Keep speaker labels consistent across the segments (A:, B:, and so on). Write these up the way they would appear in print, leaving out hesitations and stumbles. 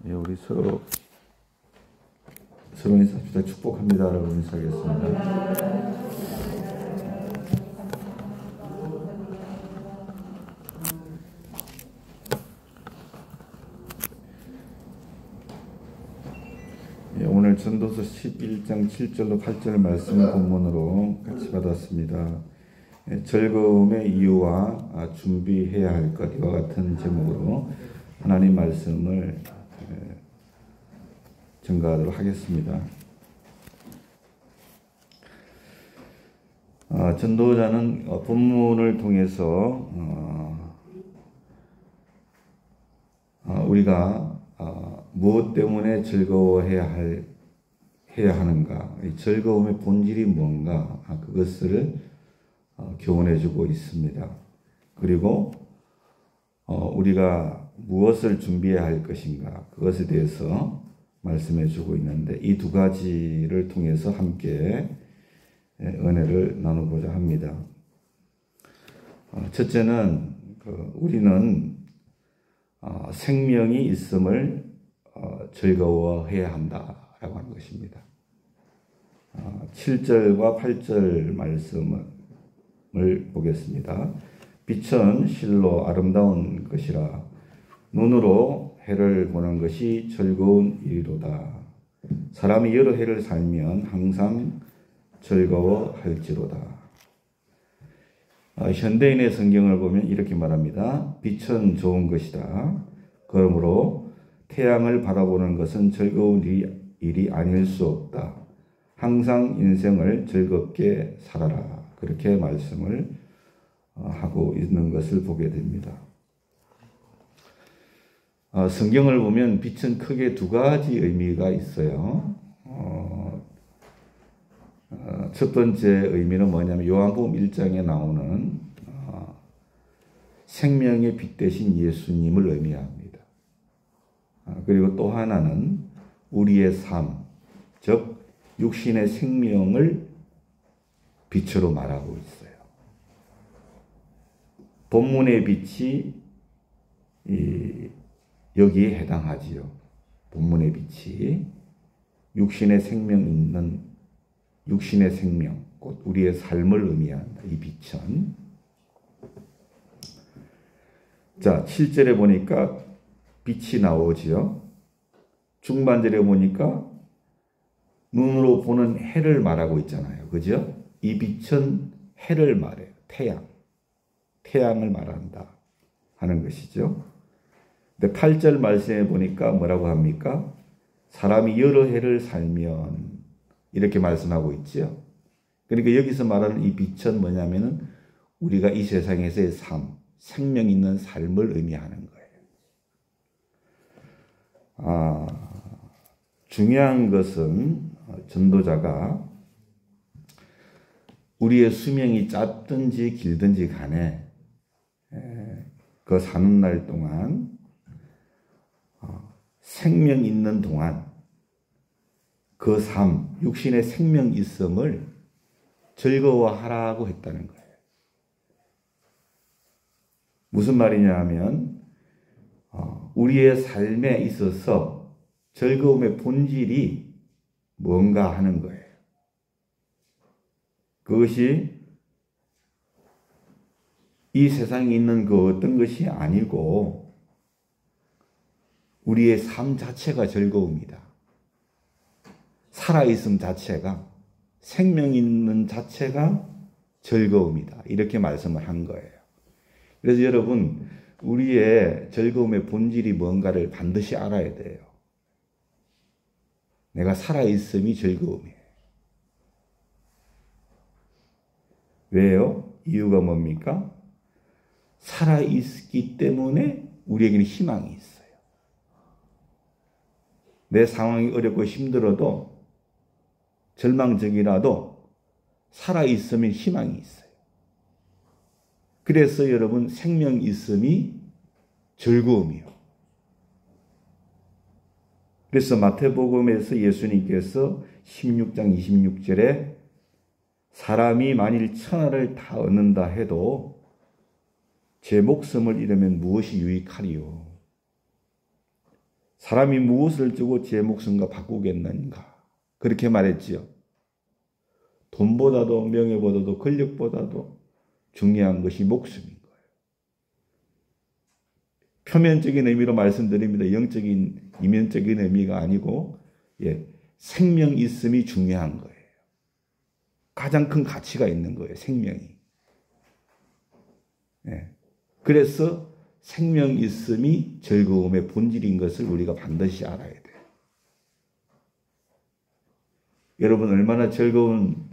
A: 예, 우리 서로 인사합시다. 축복합니다라고 인사하겠습니다. 예, 오늘 전도서 11장 7절로 8절 말씀 본문으로 같이 받았습니다. 예, 즐거움의 이유와 준비해야 할 것, 이와 같은 제목으로 하나님 말씀을 증거하도록 하겠습니다. 전도자는 본문을 통해서 우리가 무엇 때문에 즐거워해야 하는가, 이 즐거움의 본질이 뭔가, 그것을 교훈해주고 있습니다. 그리고 우리가 무엇을 준비해야 할 것인가, 그것에 대해서 말씀해주고 있는데, 이 두 가지를 통해서 함께 은혜를 나누고자 합니다. 첫째는 우리는 생명이 있음을 즐거워해야 한다라고 하는 것입니다. 7절과 8절 말씀을 보겠습니다. 빛은 실로 아름다운 것이라 눈으로 해를 보는 것이 즐거운 일이로다. 사람이 여러 해를 살면 항상 즐거워할지로다. 현대인의 성경을 보면 이렇게 말합니다. 빛은 좋은 것이다. 그러므로 태양을 바라보는 것은 즐거운 일이 아닐 수 없다. 항상 인생을 즐겁게 살아라. 그렇게 말씀을 하고 있는 것을 보게 됩니다. 성경을 보면 빛은 크게 두 가지 의미가 있어요. 첫 번째 의미는 뭐냐면 요한복음 1장에 나오는 생명의 빛 대신 예수님을 의미합니다. 그리고 또 하나는 우리의 삶, 즉 육신의 생명을 빛으로 말하고 있어요. 본문의 빛이 여기에 해당하지요. 본문의 빛이 육신의 생명, 곧 우리의 삶을 의미한다. 이 빛은. 자, 7절에 보니까 빛이 나오지요. 중반절에 보니까 눈으로 보는 해를 말하고 있잖아요. 그죠? 이 빛은 해를 말해요. 태양을 말한다 하는 것이죠. 근데 8절 말씀에 보니까 뭐라고 합니까? 사람이 여러 해를 살면, 이렇게 말씀하고 있죠. 그러니까 여기서 말하는 이 빛은 뭐냐면은 우리가 이 세상에서의 삶, 생명 있는 삶을 의미하는 거예요. 중요한 것은 전도자가 우리의 수명이 짧든지 길든지 간에 그 사는 날 동안 생명 있는 동안 그 삶, 육신의 생명 있음을 즐거워하라고 했다는 거예요. 무슨 말이냐 하면 우리의 삶에 있어서 즐거움의 본질이 뭔가 하는 거예요. 그것이 이 세상에 있는 그 어떤 것이 아니고 우리의 삶 자체가 즐거움이다. 살아있음 자체가, 생명 있는 자체가 즐거움이다. 이렇게 말씀을 한 거예요. 그래서 여러분, 우리의 즐거움의 본질이 뭔가를 반드시 알아야 돼요. 내가 살아있음이 즐거움이에요. 왜요? 이유가 뭡니까? 살아있기 때문에 우리에게는 희망이 있어요. 내 상황이 어렵고 힘들어도, 절망적이라도 살아있으면 희망이 있어요. 그래서 여러분, 생명 있음이 즐거움이요. 그래서 마태복음에서 예수님께서 16장 26절에 사람이 만일 천하를 다 얻는다 해도 제 목숨을 잃으면 무엇이 유익하리요? 사람이 무엇을 주고 제 목숨과 바꾸겠는가? 그렇게 말했지요. 돈보다도 명예보다도 권력보다도 중요한 것이 목숨인 거예요. 표면적인 의미로 말씀드립니다. 영적인, 이면적인 의미가 아니고 생명 있음이 중요한 거예요. 가장 큰 가치가 있는 거예요. 생명이. 그래서 생명 있음이 즐거움의 본질인 것을 우리가 반드시 알아야 돼요. 여러분 얼마나 즐거운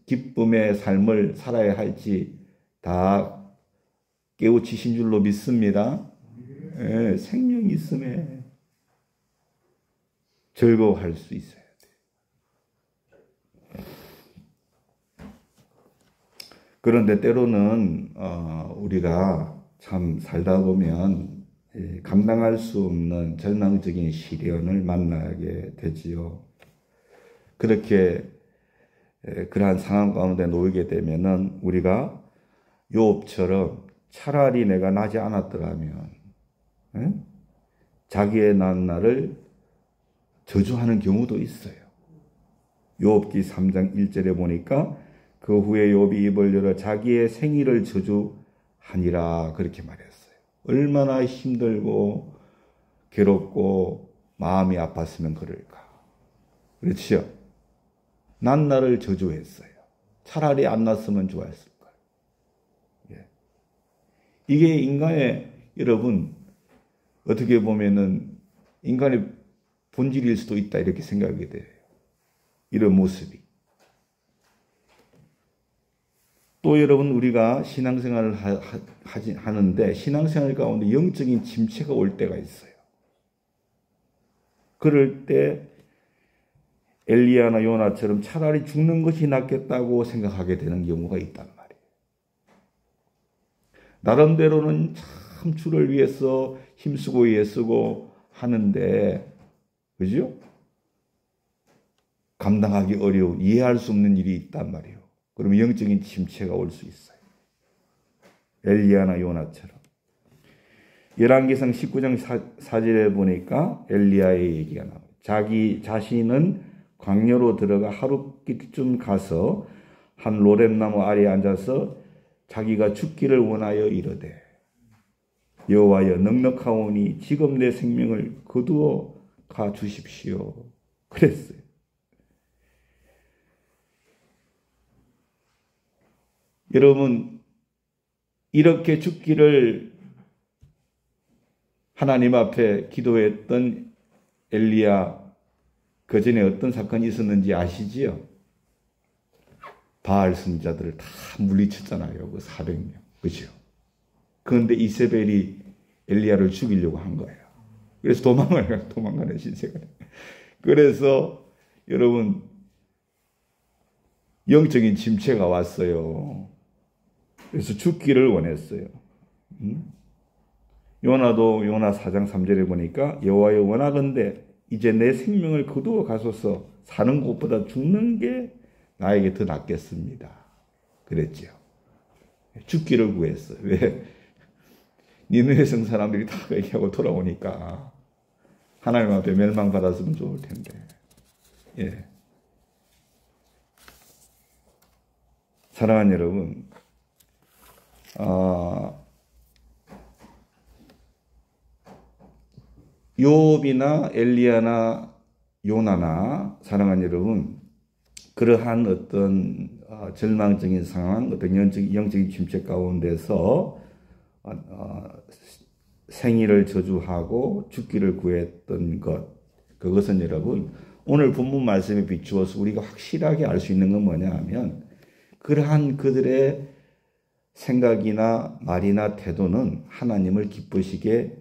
A: 기쁨의 삶을 살아야 할지 다 깨우치신 줄로 믿습니다. 생명 있음에 즐거워할 수 있어야 돼요. 그런데 때로는 우리가 참 살다 보면 감당할 수 없는 절망적인 시련을 만나게 되지요. 그렇게 그러한 상황 가운데 놓이게 되면은 우리가 욥처럼 차라리 내가 나지 않았더라면 자기의 난 날을 저주하는 경우도 있어요. 욥기 3장 1절에 보니까 그 후에 욥이 입을 열어 자기의 생일을 저주하니라 그렇게 말했어요. 얼마나 힘들고 괴롭고 마음이 아팠으면 그럴까. 그렇죠? 난 나를 저주했어요. 차라리 안 났으면 좋았을 거예요. 이게 인간의 여러분 어떻게 보면은 인간의 본질일 수도 있다 이렇게 생각이 돼요. 이런 모습이. 또 여러분 우리가 신앙생활을 하는데 신앙생활 가운데 영적인 침체가 올 때가 있어요. 그럴 때 엘리야나 요나처럼 차라리 죽는 것이 낫겠다고 생각하게 되는 경우가 있단 말이에요. 나름대로는 참 주를 위해서 힘쓰고 애쓰고 하는데 그죠? 감당하기 어려운 이해할 수 없는 일이 있단 말이에요. 그러면 영적인 침체가 올 수 있어요. 엘리야나 요나처럼. 열왕기상 19장 4절에 보니까 엘리야의 얘기가 나와요. 자기 자신은 광야로 들어가 하룻길쯤 가서 한 로뎀나무 아래에 앉아서 자기가 죽기를 원하여 이르되 여호와여 넉넉하오니 지금 내 생명을 거두어 가 주십시오. 그랬어요. 여러분 이렇게 죽기를 하나님 앞에 기도했던 엘리야 그 전에 어떤 사건이 있었는지 아시지요? 바알 선지자들을 다 물리쳤잖아요. 그 400명. 그죠? 그런데 이세벨이 엘리야를 죽이려고 한 거예요. 그래서 도망가는 신세가. 그래서 여러분 영적인 침체가 왔어요. 그래서 죽기를 원했어요. 요나도 요나 4장 3절에 보니까 여호와여 원하건대 이제 내 생명을 거두어 가소서 사는 것보다 죽는 게 나에게 더 낫겠습니다. 그랬죠. 죽기를 구했어요. 왜? 니느웨 성 사람들이 다 얘기하고 돌아오니까 하나님 앞에 멸망받았으면 좋을 텐데. 사랑하는 여러분, 욥이나 엘리야나 요나나 사랑하는 여러분 그러한 어떤 절망적인 상황, 어떤 영적인 침체 가운데서 생일을 저주하고 죽기를 구했던 것, 그것은 여러분 오늘 본문 말씀에 비추어서 우리가 확실하게 알 수 있는 건 뭐냐 하면 그러한 그들의 생각이나 말이나 태도는 하나님을 기쁘시게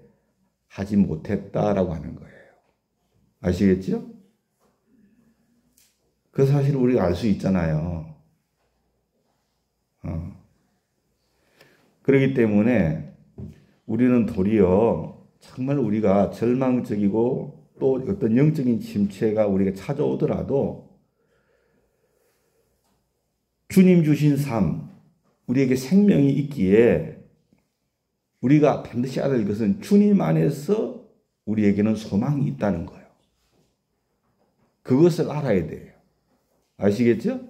A: 하지 못했다라고 하는 거예요. 아시겠죠? 그 사실을 우리가 알 수 있잖아요. 그렇기 때문에 우리는 도리어 정말 우리가 절망적이고 또 어떤 영적인 침체가 우리가 찾아오더라도 주님 주신 삶, 우리에게 생명이 있기에 우리가 반드시 알아야 할 것은 주님 안에서 우리에게는 소망이 있다는 거예요. 그것을 알아야 돼요. 아시겠죠?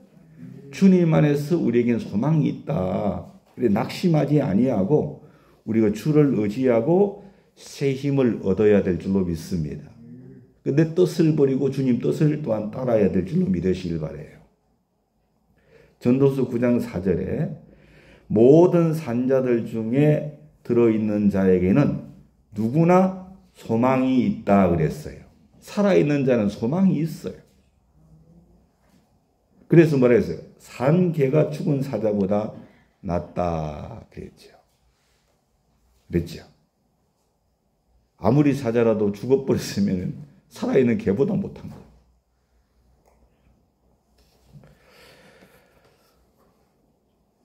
A: 주님 안에서 우리에게는 소망이 있다. 그래 낙심하지 아니하고 우리가 주를 의지하고 새 힘을 얻어야 될 줄로 믿습니다. 근데 뜻을 버리고 주님 뜻을 또한 따라야 될 줄로 믿으시길 바라요. 전도서 9장 4절에 모든 산자들 중에 들어있는 자에게는 누구나 소망이 있다 그랬어요. 살아있는 자는 소망이 있어요. 그래서 뭐라 했어요? 산 개가 죽은 사자보다 낫다 그랬죠. 그랬죠. 아무리 사자라도 죽어버렸으면 살아있는 개보다 못한 거예요.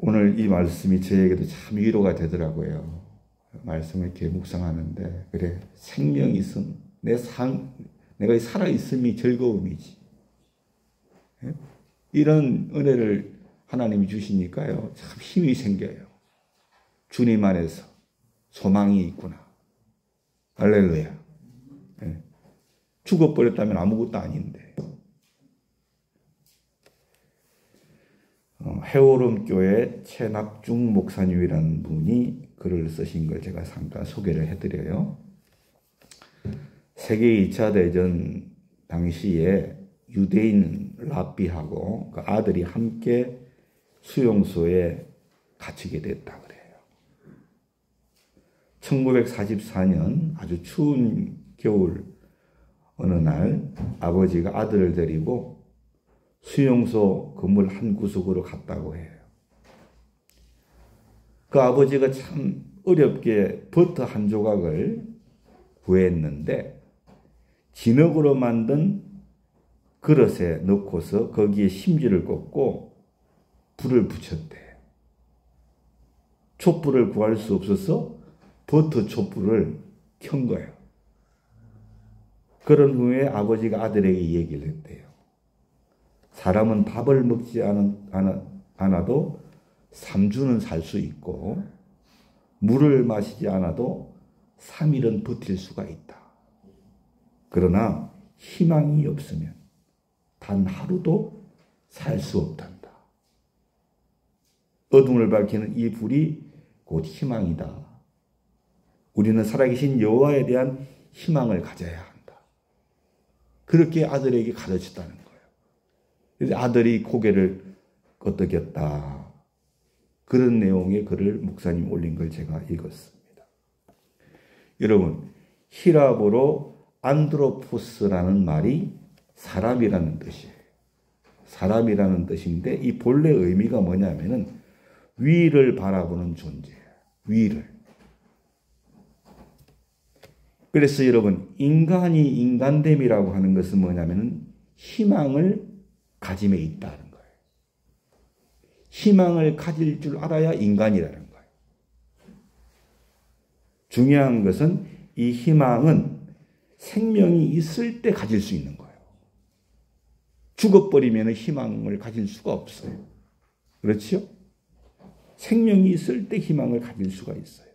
A: 오늘 이 말씀이 저에게도 참 위로가 되더라고요. 말씀을 이렇게 묵상하는데 그래 생명이 있음 내가 살아있음이 즐거움이지. 이런 은혜를 하나님이 주시니까요 참 힘이 생겨요. 주님 안에서 소망이 있구나. 할렐루야. 죽어버렸다면 아무것도 아닌데. 해오름교회 최낙중 목사님이라는 분이 글을 쓰신 걸 제가 잠깐 소개를 해드려요. 세계 2차 대전 당시에 유대인 랍비하고 그 아들이 함께 수용소에 갇히게 됐다 그래요. 1944년 아주 추운 겨울 어느 날 아버지가 아들을 데리고 수용소 건물 한 구석으로 갔다고 해요. 그 아버지가 참 어렵게 버터 한 조각을 구했는데 진흙으로 만든 그릇에 넣고서 거기에 심지를 꽂고 불을 붙였대요. 촛불을 구할 수 없어서 버터 촛불을 켠 거예요. 그런 후에 아버지가 아들에게 얘기를 했대요. 사람은 밥을 먹지 않아도 3주는 살 수 있고 물을 마시지 않아도 3일은 버틸 수가 있다. 그러나 희망이 없으면 단 하루도 살 수 없단다. 어둠을 밝히는 이 불이 곧 희망이다. 우리는 살아계신 여호와에 대한 희망을 가져야 한다. 그렇게 아들에게 가르쳤다는 거예요. 그래서 아들이 고개를 끄덕였다. 그런 내용의 글을 목사님 올린 걸 제가 읽었습니다. 여러분, 히라보로 안드로포스라는 말이 사람이라는 뜻이에요. 사람이라는 뜻인데 이 본래 의미가 뭐냐면은 위를 바라보는 존재예요. 위를. 그래서 여러분, 인간이 인간됨이라고 하는 것은 뭐냐면은 희망을 가짐에 있다는 거예요. 희망을 가질 줄 알아야 인간이라는 거예요. 중요한 것은 이 희망은 생명이 있을 때 가질 수 있는 거예요. 죽어버리면 희망을 가질 수가 없어요. 그렇죠? 생명이 있을 때 희망을 가질 수가 있어요.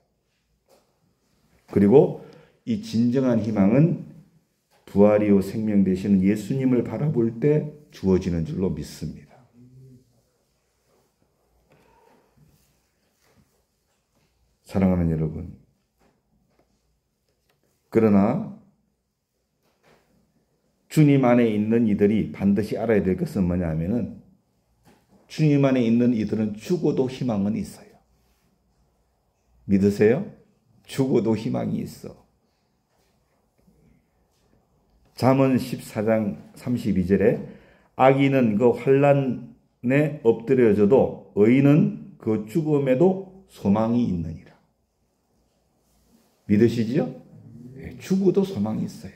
A: 그리고 이 진정한 희망은 부활이요 생명 되시는 예수님을 바라볼 때 주어지는 줄로 믿습니다. 사랑하는 여러분, 그러나 주님 안에 있는 이들이 반드시 알아야 될 것은 뭐냐면은 주님 안에 있는 이들은 죽어도 희망은 있어요. 믿으세요? 죽어도 희망이 있어. 잠언 14장 32절에 악인은 그 환난에 엎드려져도 의인은 그 죽음에도 소망이 있느니라. 믿으시지요? 네, 죽어도 소망이 있어요.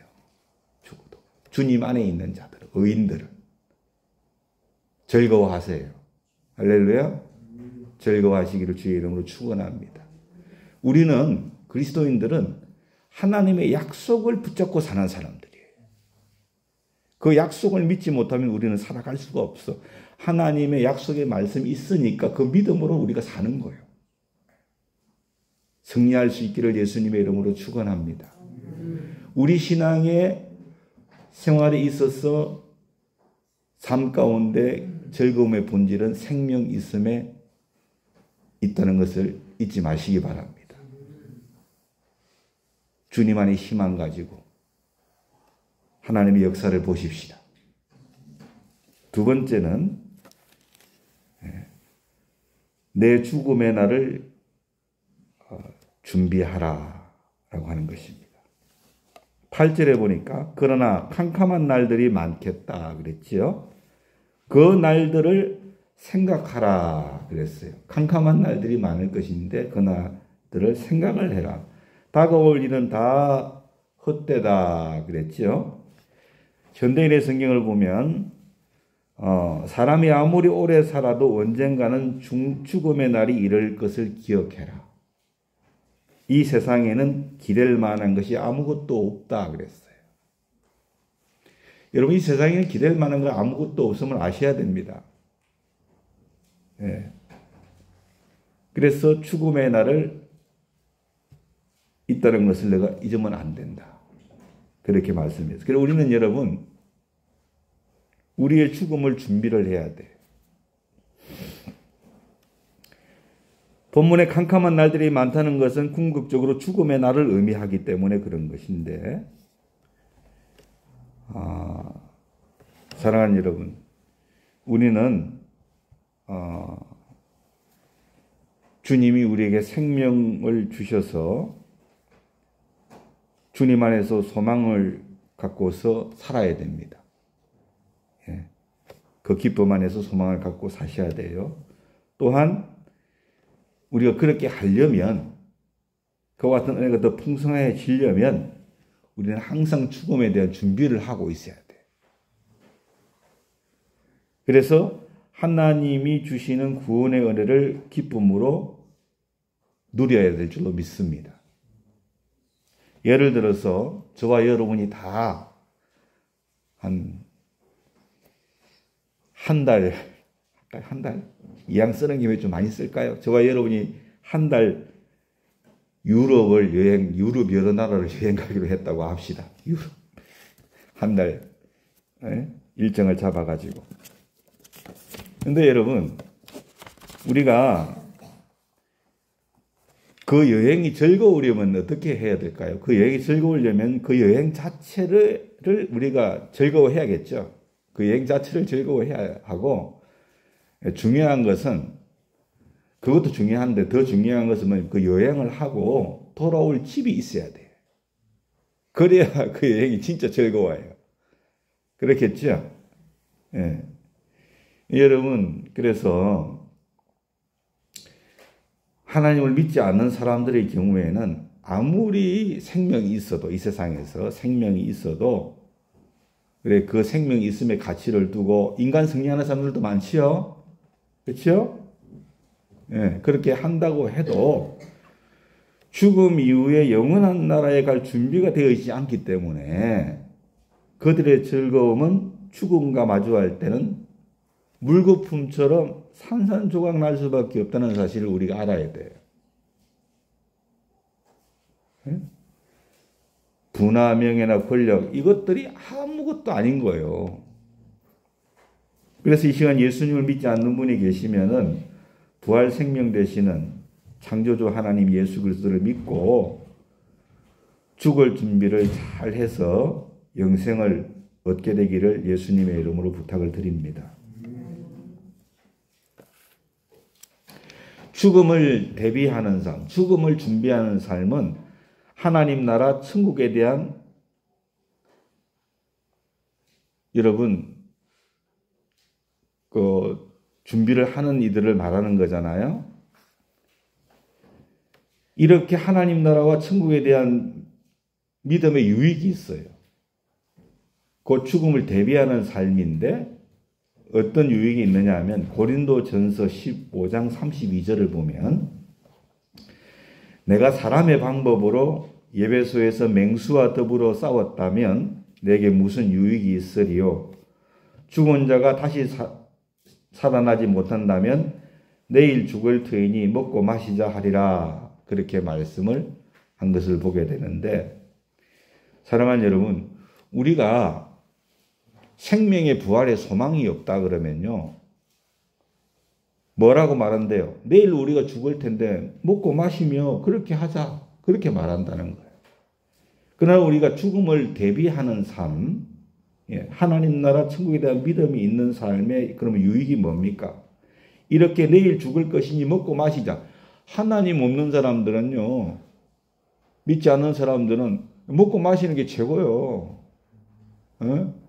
A: 죽어도. 주님 안에 있는 자들, 의인들은. 즐거워하세요. 할렐루야. 즐거워하시기를 주의 이름으로 축원합니다. 우리는 그리스도인들은 하나님의 약속을 붙잡고 사는 사람들이에요. 그 약속을 믿지 못하면 우리는 살아갈 수가 없어. 하나님의 약속의 말씀이 있으니까 그 믿음으로 우리가 사는 거예요. 승리할 수 있기를 예수님의 이름으로 축원합니다. 우리 신앙의 생활에 있어서 삶 가운데 즐거움의 본질은 생명 있음에 있다는 것을 잊지 마시기 바랍니다. 주님 안에 희망 가지고 하나님의 역사를 보십시다. 두 번째는 내 죽음의 날을 준비하라 라고 하는 것입니다. 8절에 보니까 그러나 캄캄한 날들이 많겠다 그랬지요. 그 날들을 생각하라 그랬어요. 캄캄한 날들이 많을 것인데 그 날들을 생각을 해라. 다가올 일은 다 헛되다 그랬지요. 현대인의 성경을 보면 사람이 아무리 오래 살아도 언젠가는 죽음의 날이 이를 것을 기억해라. 이 세상에는 기댈 만한 것이 아무것도 없다 그랬어요. 여러분 이 세상에는 기댈 만한 건 아무것도 없음을 아셔야 됩니다. 예. 그래서 죽음의 날을 있다는 것을 내가 잊으면 안 된다. 그렇게 말씀했어요. 그래서 우리는 여러분 우리의 죽음을 준비를 해야 돼. 본문에 캄캄한 날들이 많다는 것은 궁극적으로 죽음의 날을 의미하기 때문에 그런 것인데 사랑하는 여러분, 우리는 주님이 우리에게 생명을 주셔서 주님 안에서 소망을 갖고서 살아야 됩니다. 예. 그 기쁨 안에서 소망을 갖고 사셔야 돼요. 또한 우리가 그렇게 하려면 그와 같은 은혜가 더 풍성해지려면 우리는 항상 죽음에 대한 준비를 하고 있어야 돼. 그래서 하나님이 주시는 구원의 은혜를 기쁨으로 누려야 될 줄로 믿습니다. 예를 들어서 저와 여러분이 다 한 달, 이왕 쓰는 김에 좀 많이 쓸까요? 저와 여러분이 한 달 유럽 여러 나라를 여행 가기로 했다고 합시다. 유럽. 한 달 일정을 잡아가지고. 근데 여러분, 우리가 그 여행이 즐거우려면 어떻게 해야 될까요? 그 여행이 즐거우려면 그 여행 자체를 우리가 즐거워해야겠죠. 그 여행 자체를 즐거워해야 하고, 중요한 것은, 그것도 중요한데 더 중요한 것은 그 여행을 하고 돌아올 집이 있어야 돼요. 그래야 그 여행이 진짜 즐거워요. 그렇겠죠? 예. 여러분, 그래서 하나님을 믿지 않는 사람들의 경우에는 아무리 생명이 있어도, 이 세상에서 생명이 있어도, 그래, 그 생명이 있음의 가치를 두고 인간 승리하는 사람들도 많지요? 그렇죠? 예, 그렇게 한다고 해도 죽음 이후에 영원한 나라에 갈 준비가 되어 있지 않기 때문에 그들의 즐거움은 죽음과 마주할 때는 물거품처럼 산산조각 날 수밖에 없다는 사실을 우리가 알아야 돼요. 예? 부나 명예나 권력, 이것들이 아무것도 아닌 거예요. 그래서 이 시간 예수님을 믿지 않는 분이 계시면은 부활 생명 되시는 창조주 하나님 예수 그리스도를 믿고 죽을 준비를 잘 해서 영생을 얻게 되기를 예수님의 이름으로 부탁을 드립니다. 죽음을 대비하는 삶, 죽음을 준비하는 삶은 하나님 나라 천국에 대한 여러분 그 준비를 하는 이들을 말하는 거잖아요. 이렇게 하나님 나라와 천국에 대한 믿음의 유익이 있어요. 그 죽음을 대비하는 삶인데 어떤 유익이 있느냐 하면 고린도전서 15장 32절을 보면 내가 사람의 방법으로 예배소에서 맹수와 더불어 싸웠다면 내게 무슨 유익이 있으리요. 죽은 자가 다시 살아나지 못한다면 내일 죽을 터이니 먹고 마시자 하리라. 그렇게 말씀을 한 것을 보게 되는데 사랑하는 여러분, 우리가 생명의 부활의 소망이 없다 그러면요, 뭐라고 말한대요? 내일 우리가 죽을 텐데 먹고 마시며 그렇게 하자. 그렇게 말한다는 거예요. 그러나 우리가 죽음을 대비하는 삶, 하나님 나라 천국에 대한 믿음이 있는 삶의 그러면 유익이 뭡니까? 이렇게 내일 죽을 것이니 먹고 마시자. 하나님 없는 사람들은요, 믿지 않는 사람들은 먹고 마시는 게 최고요.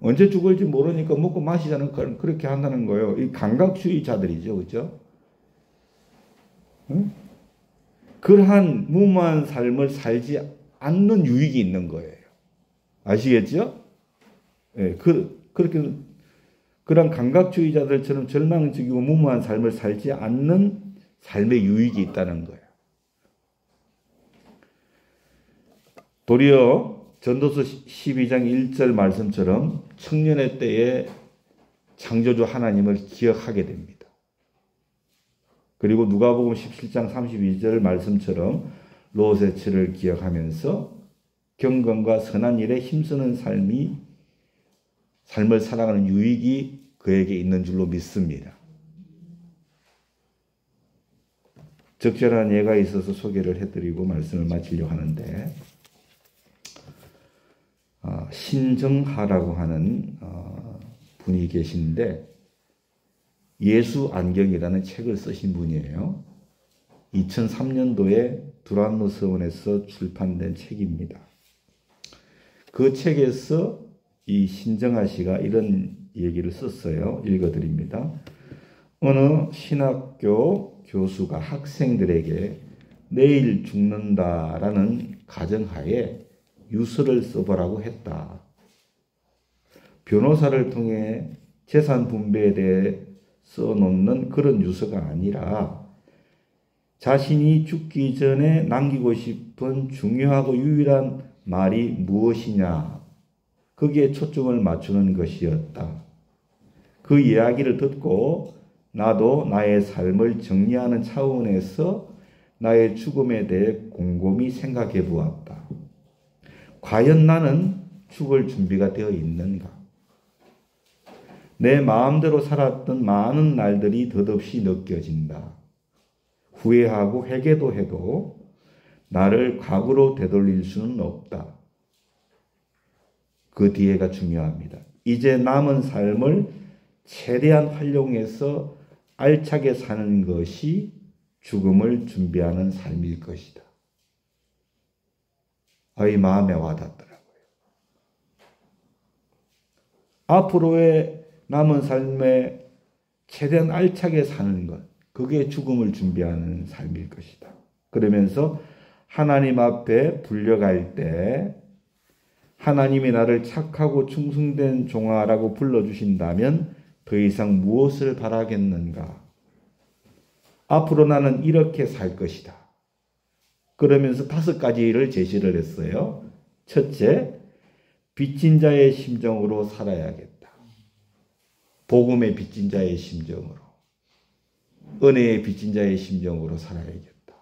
A: 언제 죽을지 모르니까 먹고 마시자는 그렇게 한다는 거예요. 이 감각주의자들이죠, 그렇죠? 그러한 무모한 삶을 살지 않는 유익이 있는 거예요. 아시겠죠? 예, 그렇게 그런 감각주의자들처럼 절망적이고 무모한 삶을 살지 않는 삶의 유익이 있다는 거예요. 도리어 전도서 12장 1절 말씀처럼 청년의 때에 창조주 하나님을 기억하게 됩니다. 그리고 누가복음 17장 32절 말씀처럼 롯의 처를 기억하면서 경건과 선한 일에 힘쓰는 삶을 살아가는 유익이 그에게 있는 줄로 믿습니다. 적절한 예가 있어서 소개를 해드리고 말씀을 마치려고 하는데, 신정하라고 하는 분이 계신데 예수 안경이라는 책을 쓰신 분이에요. 2003년도에 두란노 서원에서 출판된 책입니다. 그 책에서 이 신정하 씨가 이런 얘기를 썼어요. 읽어드립니다. 어느 신학교 교수가 학생들에게 내일 죽는다라는 가정하에 유서를 써보라고 했다. 변호사를 통해 재산 분배에 대해 써놓는 그런 유서가 아니라 자신이 죽기 전에 남기고 싶은 중요하고 유일한 말이 무엇이냐, 거기에 초점을 맞추는 것이었다. 그 이야기를 듣고 나도 나의 삶을 정리하는 차원에서 나의 죽음에 대해 곰곰이 생각해 보았다. 과연 나는 죽을 준비가 되어 있는가? 내 마음대로 살았던 많은 날들이 덧없이 느껴진다. 후회하고 회개도 해도 나를 과거로 되돌릴 수는 없다. 그 뒤에가 중요합니다. 이제 남은 삶을 최대한 활용해서 알차게 사는 것이 죽음을 준비하는 삶일 것이다. 이 마음에 와닿더라고요. 앞으로의 남은 삶에 최대한 알차게 사는 것, 그게 죽음을 준비하는 삶일 것이다. 그러면서 하나님 앞에 불려갈 때 하나님이 나를 착하고 충성된 종아라고 불러주신다면 더 이상 무엇을 바라겠는가? 앞으로 나는 이렇게 살 것이다. 그러면서 5가지를 제시를 했어요. 첫째, 빚진 자의 심정으로 살아야겠다. 복음의 빚진 자의 심정으로, 은혜의 빚진 자의 심정으로 살아야겠다.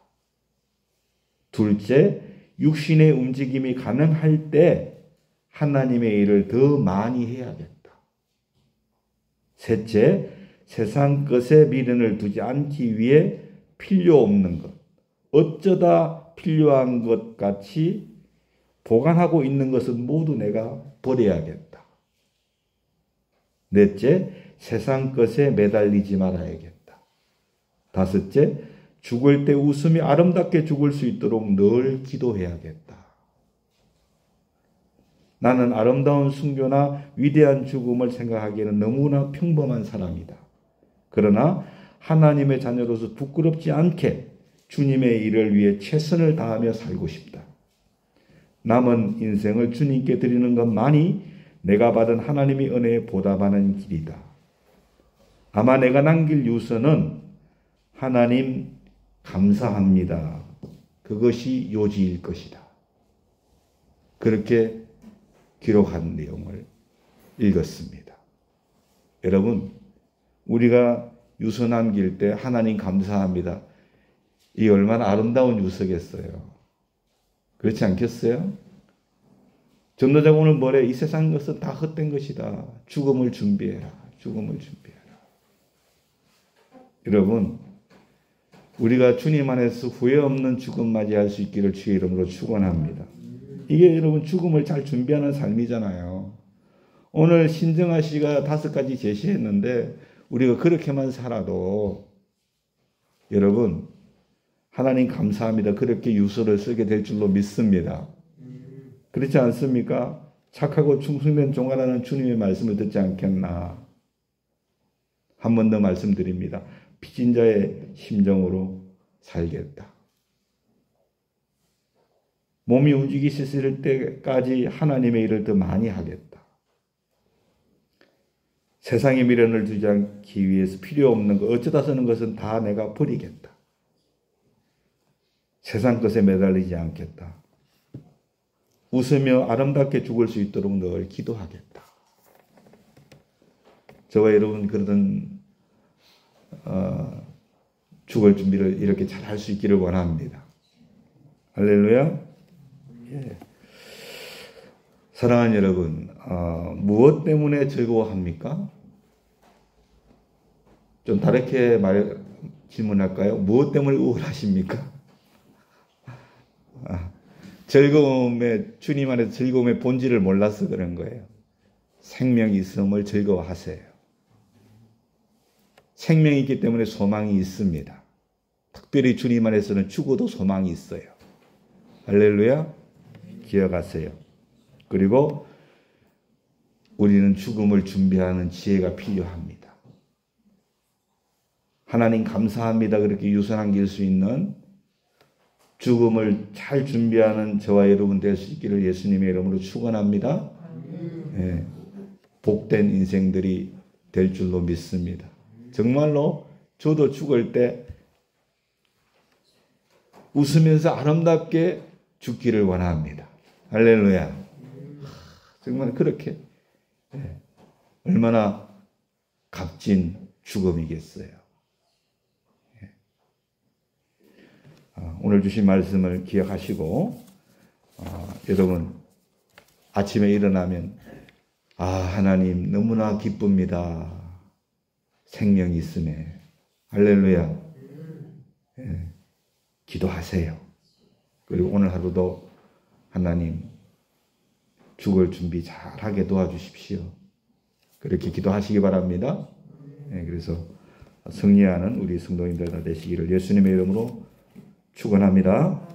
A: 둘째, 육신의 움직임이 가능할 때 하나님의 일을 더 많이 해야겠다. 셋째, 세상 것에 미련을 두지 않기 위해 필요 없는 것, 어쩌다 필요한 것 같이 보관하고 있는 것은 모두 내가 버려야겠다. 넷째, 세상 것에 매달리지 말아야겠다. 다섯째, 죽을 때 웃음이 아름답게 죽을 수 있도록 늘 기도해야겠다. 나는 아름다운 순교나 위대한 죽음을 생각하기에는 너무나 평범한 사람이다. 그러나 하나님의 자녀로서 부끄럽지 않게 주님의 일을 위해 최선을 다하며 살고 싶다. 남은 인생을 주님께 드리는 것만이 내가 받은 하나님의 은혜에 보답하는 길이다. 아마 내가 남길 유서는 하나님 감사합니다. 그것이 요지일 것이다. 그렇게 기록한 내용을 읽었습니다. 여러분, 우리가 유서 남길 때 하나님 감사합니다. 이 얼마나 아름다운 유서겠어요. 그렇지 않겠어요? 전도자가 오늘 뭐래? 이 세상 것은 다 헛된 것이다. 죽음을 준비해라. 죽음을 준비해라. 여러분, 우리가 주님 안에서 후회 없는 죽음 맞이할 수 있기를 주의 이름으로 축원합니다. 이게 여러분 죽음을 잘 준비하는 삶이잖아요. 오늘 신정아 씨가 5가지 제시했는데 우리가 그렇게만 살아도 여러분 하나님 감사합니다. 그렇게 유서를 쓰게 될 줄로 믿습니다. 그렇지 않습니까? 착하고 충성된 종아라는 주님의 말씀을 듣지 않겠나. 한 번 더 말씀드립니다. 빚진 자의 심정으로 살겠다. 몸이 움직이기 시작할 때까지 하나님의 일을 더 많이 하겠다. 세상에 미련을 두지 않기 위해서 필요 없는 것, 어쩌다 쓰는 것은 다 내가 버리겠다. 세상 것에 매달리지 않겠다. 웃으며 아름답게 죽을 수 있도록 늘 기도하겠다. 저와 여러분 그러던 죽을 준비를 이렇게 잘 할 수 있기를 원합니다. 할렐루야. 예. 사랑하는 여러분, 무엇 때문에 즐거워합니까? 좀 다르게 질문할까요? 무엇 때문에 우울하십니까? 주님 안에서 즐거움의 본질을 몰라서 그런 거예요. 생명이 있음을 즐거워하세요. 생명이 있기 때문에 소망이 있습니다. 특별히 주님 안에서는 죽어도 소망이 있어요. 할렐루야. 기억하세요. 그리고 우리는 죽음을 준비하는 지혜가 필요합니다. 하나님 감사합니다. 그렇게 유선한길 수 있는 죽음을 잘 준비하는 저와 여러분 될 수 있기를 예수님의 이름으로 축원합니다. 예, 복된 인생들이 될 줄로 믿습니다. 정말로 저도 죽을 때 웃으면서 아름답게 죽기를 원합니다. 할렐루야. 정말 그렇게 얼마나 값진 죽음이겠어요. 오늘 주신 말씀을 기억하시고 여러분 아침에 일어나면 하나님 너무나 기쁩니다. 생명이 있음에. 할렐루야. 기도하세요. 그리고 오늘 하루도 하나님 죽을 준비 잘하게 도와주십시오. 그렇게 기도하시기 바랍니다. 그래서 승리하는 우리 성도님들 다 되시기를 예수님의 이름으로 축원합니다.